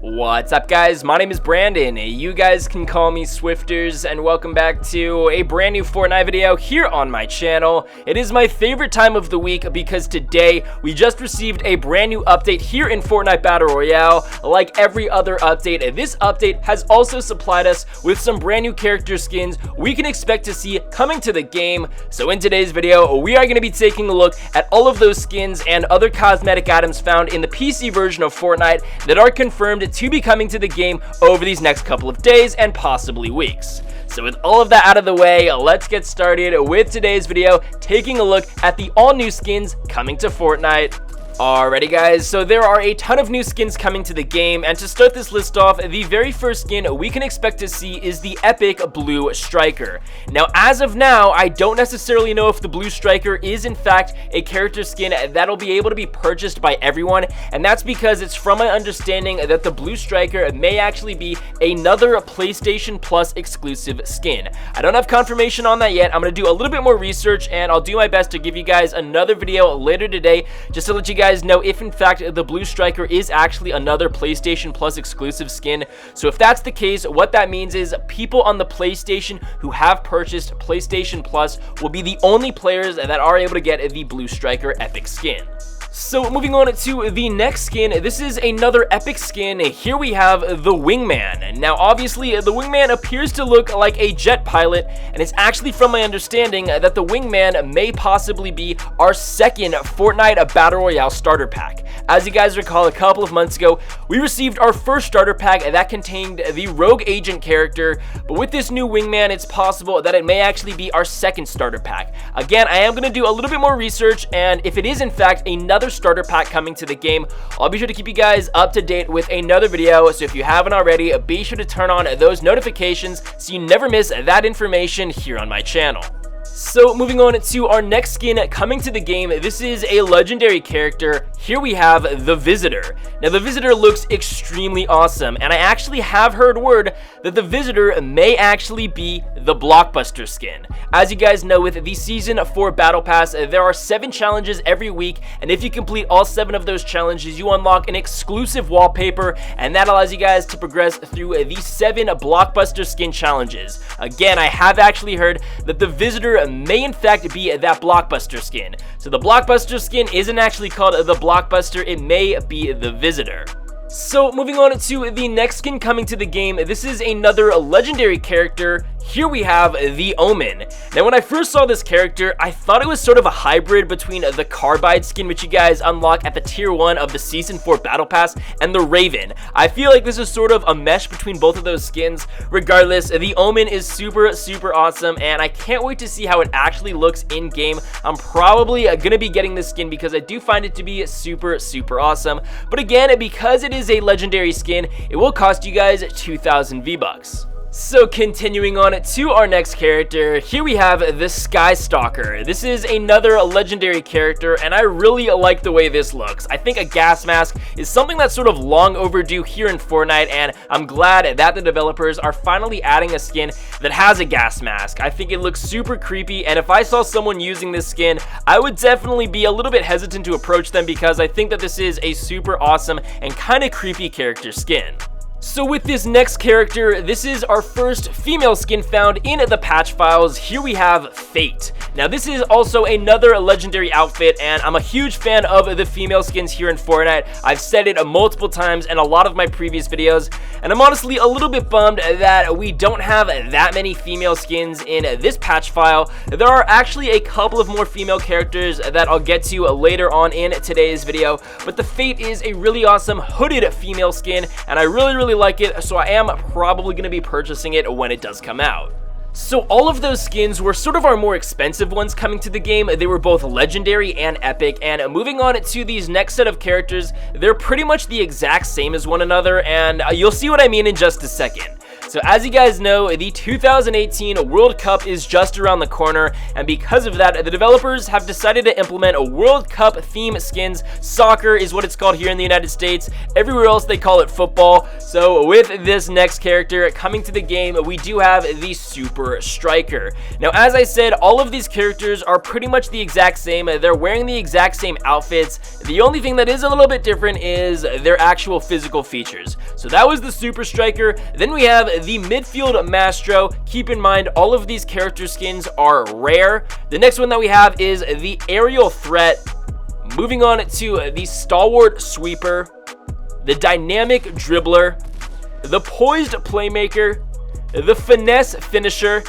What's up, guys? My name is Brandon. You guys can call me Swifterrs, and welcome back to a brand new Fortnite video here on my channel. It is my favorite time of the week because today we just received a brand new update here in Fortnite Battle Royale. Like every other update, this update has also supplied us with some brand new character skins we can expect to see coming to the game. So in today's video, we are going to be taking a look at all of those skins and other cosmetic items found in the PC version of Fortnite that are confirmed to be coming to the game over these next couple of days and possibly weeks. So with all of that out of the way, let's get started with today's video, taking a look at the all new skins coming to Fortnite. Alrighty guys, so there are a ton of new skins coming to the game, and to start this list off, the very first skin we can expect to see is the epic Blue Striker. Now as of now, I don't necessarily know if the Blue Striker is in fact a character skin that'll be able to be purchased by everyone, and that's because it's from my understanding that the Blue Striker may actually be another PlayStation Plus exclusive skin. I don't have confirmation on that yet. I'm going to do a little bit more research, and I'll do my best to give you guys another video later today just to let you guys know if in fact the Blue Striker is actually another PlayStation Plus exclusive skin. So if that's the case, what that means is people on the PlayStation who have purchased PlayStation Plus will be the only players that are able to get the Blue Striker epic skin. So moving on to the next skin, this is another epic skin. Here we have the Wingman. Now obviously the Wingman appears to look like a jet pilot, and it's actually from my understanding that the Wingman may possibly be our second Fortnite Battle Royale starter pack. As you guys recall, a couple of months ago we received our first starter pack that contained the Rogue Agent character, but with this new Wingman it's possible that it may actually be our second starter pack. Again, I am going to do a little bit more research, and if it is in fact another starter pack coming to the game, I'll be sure to keep you guys up to date with another video. So if you haven't already, be sure to turn on those notifications so you never miss that information here on my channel. So moving on to our next skin coming to the game, this is a legendary character. Here we have the Visitor. Now the Visitor looks extremely awesome, and I actually have heard word that the Visitor may actually be the Blockbuster skin. As you guys know, with the Season 4 Battle Pass, there are 7 challenges every week, and if you complete all 7 of those challenges, you unlock an exclusive wallpaper, and that allows you guys to progress through the 7 Blockbuster skin challenges. Again, I have actually heard that the Visitor may in fact be that Blockbuster skin. So the Blockbuster skin isn't actually called the Blockbuster, it may be the Visitor. So moving on to the next skin coming to the game, this is another legendary character. Here we have the Omen. Now when I first saw this character, I thought it was sort of a hybrid between the Carbide skin, which you guys unlock at the tier 1 of the Season 4 Battle Pass, and the Raven. I feel like this is sort of a mesh between both of those skins. Regardless, the Omen is super awesome, and I can't wait to see how it actually looks in game. I'm probably gonna be getting this skin because I do find it to be super awesome. But again, because it is a legendary skin, it will cost you guys 2,000 V-Bucks. So continuing on to our next character, here we have the Sky Stalker. This is another legendary character, and I really like the way this looks. I think a gas mask is something that's sort of long overdue here in Fortnite, and I'm glad that the developers are finally adding a skin that has a gas mask. I think it looks super creepy, and if I saw someone using this skin, I would definitely be a little bit hesitant to approach them because I think that this is a super awesome and kind of creepy character skin. So with this next character, this is our first female skin found in the patch files. Here we have Fate. Now this is also another legendary outfit, and I'm a huge fan of the female skins here in Fortnite. I've said it multiple times in a lot of my previous videos, and I'm honestly a little bit bummed that we don't have that many female skins in this patch file. There are actually a couple of more female characters that I'll get to later on in today's video, but the Fate is a really awesome hooded female skin, and I really like it, so I am probably going to be purchasing it when it does come out. So all of those skins were sort of our more expensive ones coming to the game. They were both legendary and epic, and moving on to these next set of characters, they're pretty much the exact same as one another, and you'll see what I mean in just a second. So as you guys know, the 2018 World Cup is just around the corner, and because of that, the developers have decided to implement a World Cup theme skins. Soccer is what it's called here in the United States. Everywhere else they call it football. So with this next character coming to the game, we do have the Super Striker. Now, as I said, all of these characters are pretty much the exact same. They're wearing the exact same outfits. The only thing that is a little bit different is their actual physical features. So that was the Super Striker. Then we have the midfield Maestro. Keep in mind, all of these character skins are rare. The next one that we have is the Aerial Threat. Moving on to the Stalwart Sweeper, the Dynamic Dribbler, the Poised Playmaker, the Finesse Finisher,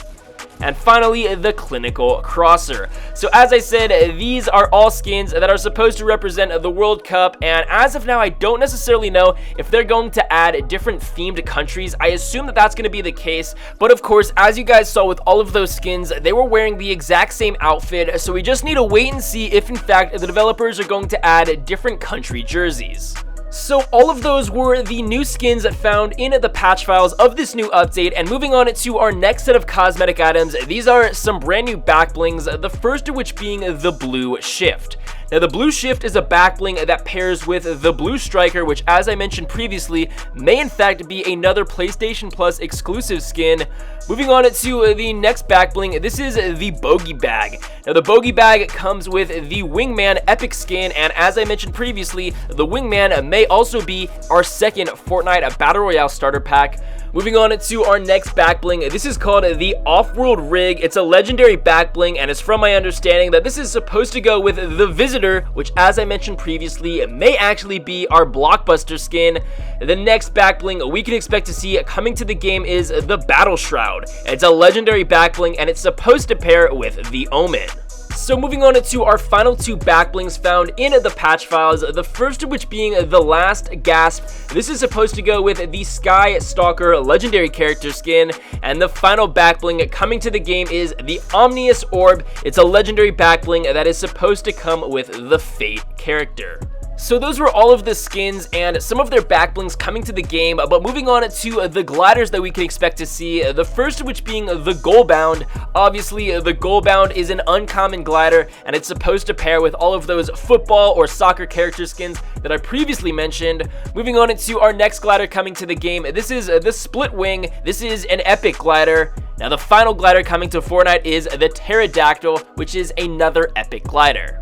and finally the Clinical Crosser. So as I said, these are all skins that are supposed to represent the World Cup, and as of now I don't necessarily know if they're going to add different themed countries. I assume that that's going to be the case, but of course, as you guys saw with all of those skins, they were wearing the exact same outfit, so we just need to wait and see if in fact the developers are going to add different country jerseys. So all of those were the new skins found in the patch files of this new update, and moving on to our next set of cosmetic items, these are some brand new back blings, the first of which being the Blue Shift. Now, the Blue Shift is a back bling that pairs with the Blue Striker, which, as I mentioned previously, may in fact be another PlayStation Plus exclusive skin. Moving on to the next back bling, this is the Bogey Bag. Now, the Bogey Bag comes with the Wingman Epic skin, and as I mentioned previously, the Wingman may also be our second Fortnite Battle Royale starter pack. Moving on to our next back bling, this is called the Off-World Rig. It's a legendary back bling, and it's from my understanding that this is supposed to go with the Visitor, which, as I mentioned previously, may actually be our Blockbuster skin. The next back bling we can expect to see coming to the game is the Battle Shroud. It's a legendary back bling, and it's supposed to pair with the Omen. So moving on to our final two back blings found in the patch files, the first of which being the Last Gasp. This is supposed to go with the Sky Stalker legendary character skin, and the final back bling coming to the game is the Omnious Orb. It's a legendary back bling that is supposed to come with the Fate character. So those were all of the skins and some of their back blings coming to the game, but moving on to the gliders that we can expect to see, the first of which being the Goalbound. Obviously, the Goalbound is an uncommon glider, and it's supposed to pair with all of those football or soccer character skins that I previously mentioned. Moving on to our next glider coming to the game, this is the Split Wing. This is an epic glider. Now, the final glider coming to Fortnite is the Pterodactyl, which is another epic glider.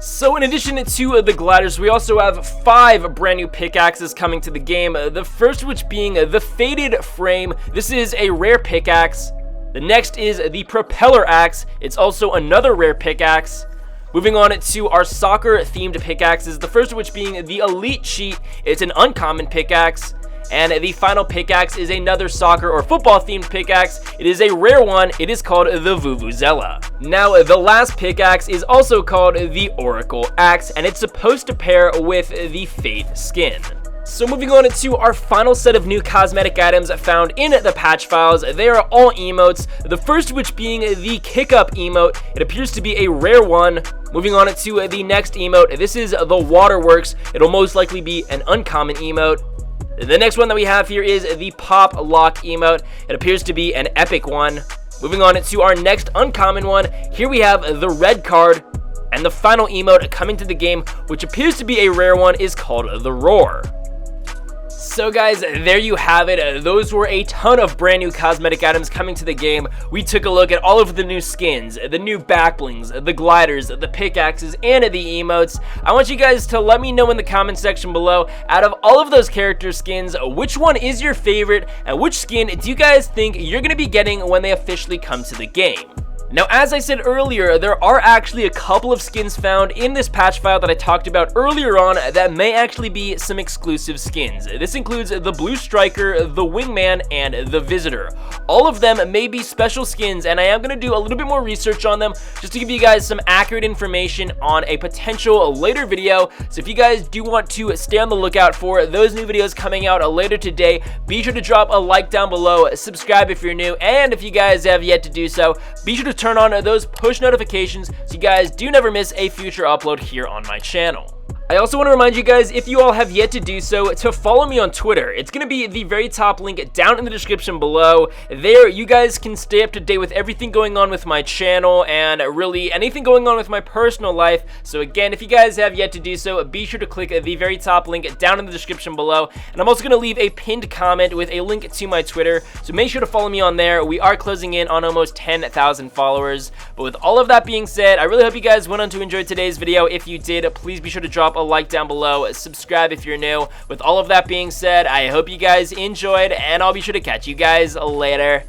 So in addition to the gliders, we also have 5 brand new pickaxes coming to the game. The first of which being the Faded Frame. This is a rare pickaxe. The next is the Propeller Axe. It's also another rare pickaxe. Moving on to our soccer themed pickaxes, the first of which being the Elite Cheat. It's an uncommon pickaxe. And the final pickaxe is another soccer or football themed pickaxe. It is a rare one. It is called the Vuvuzela. Now, the last pickaxe is also called the Oracle Axe, and it's supposed to pair with the Fate skin. So moving on to our final set of new cosmetic items found in the patch files, they are all emotes. The first of which being the Kick Up emote. It appears to be a rare one. Moving on to the next emote, this is the Waterworks. It'll most likely be an uncommon emote. The next one that we have here is the Pop Lock emote. It appears to be an epic one. Moving on to our next uncommon one, here we have the Red Card. And the final emote coming to the game, which appears to be a rare one, is called the Roar. So guys, there you have it. Those were a ton of brand new cosmetic items coming to the game. We took a look at all of the new skins, the new back blings, the gliders, the pickaxes, and the emotes. I want you guys to let me know in the comment section below, out of all of those character skins, which one is your favorite, and which skin do you guys think you're going to be getting when they officially come to the game? Now, as I said earlier, there are actually a couple of skins found in this patch file that I talked about earlier on that may actually be some exclusive skins. This includes the Blue Striker, the Wingman, and the Visitor. All of them may be special skins, and I am going to do a little bit more research on them just to give you guys some accurate information on a potential later video. So if you guys do want to stay on the lookout for those new videos coming out later today, be sure to drop a like down below, subscribe if you're new, and if you guys have yet to do so, be sure to turn on those push notifications so you guys do never miss a future upload here on my channel. I also want to remind you guys, if you all have yet to do so, to follow me on Twitter. It's going to be the very top link down in the description below. There, you guys can stay up to date with everything going on with my channel and really anything going on with my personal life. So again, if you guys have yet to do so, be sure to click the very top link down in the description below. And I'm also going to leave a pinned comment with a link to my Twitter. So make sure to follow me on there. We are closing in on almost 10,000 followers. But with all of that being said, I really hope you guys went on to enjoy today's video. If you did, please be sure to drop a like down below, subscribe if you're new. With all of that being said, I hope you guys enjoyed, and I'll be sure to catch you guys later.